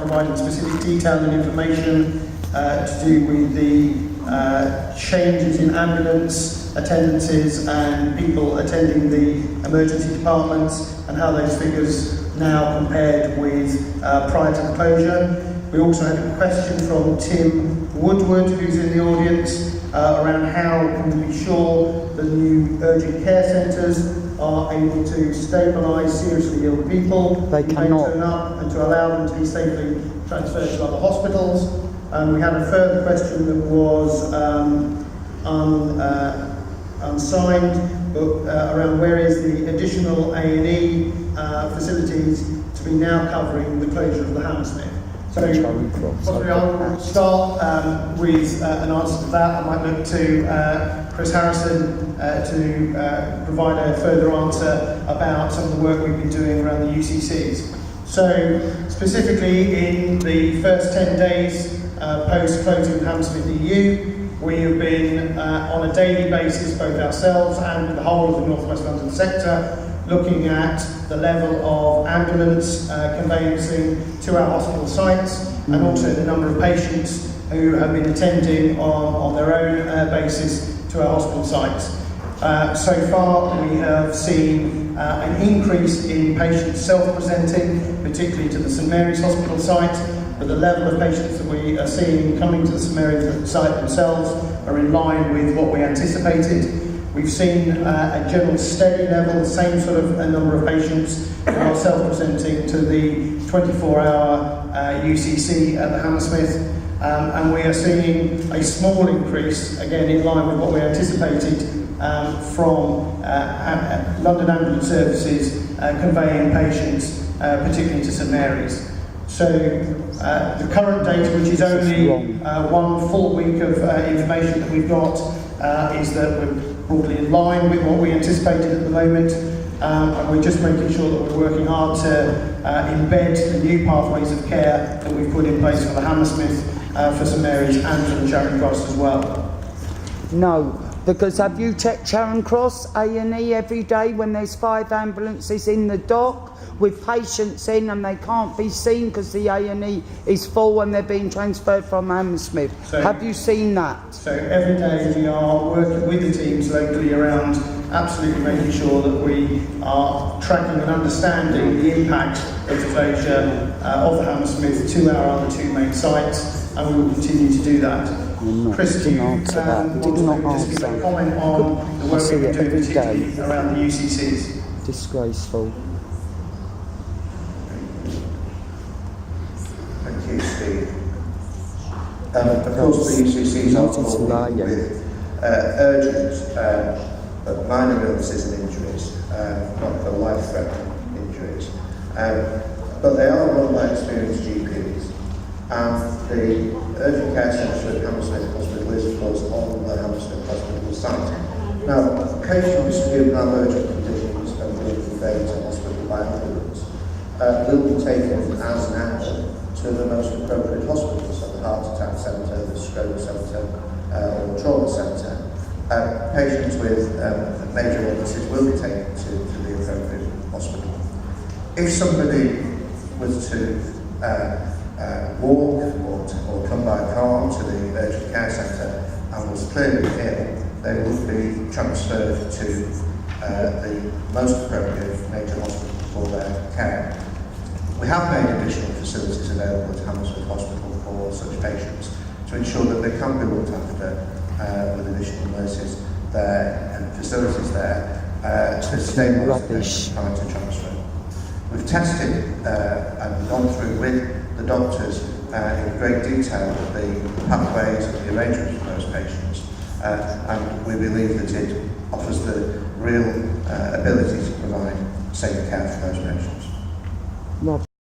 providing specific detail and information to do with the changes in ambulance attendances and people attending the emergency departments and how those figures now compared with prior to the closure. We also had a question from Tim Woodward, who's in the audience, around how can we be sure the new urgent care centres are able to stabilise seriously ill people. They cannot turn up and to allow them to be safely transferred to other hospitals. We had a further question that was unsigned, but around where is the additional A&E facilities to be now covering the closure of the Hammersmith. So possibly I'll start with an answer to that. I might look to Chris Harrison to provide a further answer about some of the work we've been doing around the UCCs. So specifically in the first 10 days post-closing Hammersmith EU, we have been on a daily basis, both ourselves and the whole of the North West London sector, looking at the level of ambulance conveyancing to our hospital sites and also the number of patients who have been attending on their own basis to our hospital sites. So far we have seen an increase in patients self-presenting, particularly to the St Mary's Hospital site, but the level of patients that we are seeing coming to the St Mary's site themselves are in line with what we anticipated. We've seen a general steady level, the same sort of number of patients who are self-presenting to the 24-hour UCC at the Hammersmith, and we are seeing a small increase, again in line with what we anticipated, from London Ambulance Services conveying patients, particularly to St Mary's. So the current data, which is only 1 full week of information that we've got, is that we're broadly in line with what we anticipated at the moment, and we're just making sure that we're working hard to embed the new pathways of care that we've put in place for the Hammersmith, for St Mary's and for the Charing Cross as well. No, because have you checked Charing Cross A&E every day when there's 5 ambulances in the dock with patients in and they can't be seen because the A&E is full and they're being transferred from Hammersmith? So, have you seen that? So every day we are working with the teams locally around absolutely making sure that we are tracking and understanding the impact of the closure of the Hammersmith to our other 2 main sites, and we will continue to do that. Chris, do you want to comment on the work we've been doing particularly around the UCCs? Disgraceful. Thank you, Steve. Of course, the UCCs are full with urgent but minor illnesses and injuries, not the life-threatening injuries. But they are run by experienced GPs, and the urgent care centre at Hammersmith Hospital is, of course, on the Hammersmith Hospital site. Now, patients who have urgent conditions and will be conveyed to hospital by ambulance will be taken as now to the most appropriate hospitals, so the heart attack centre, the stroke centre, or the trauma centre. Patients with major illnesses will be taken to the appropriate hospital. If somebody was to walk or come by car to the urgent care centre and was clearly ill, they would be transferred to the most appropriate major hospital for their care. We have made additional facilities available at Hammersmith Hospital for such patients to ensure that they can be looked after with additional nurses there and facilities there to stabilise the patient prior to transfer. We've tested and gone through with the doctors in great detail the pathways and the arrangements for those patients, and we believe that it offers the real ability to provide safe care for those patients.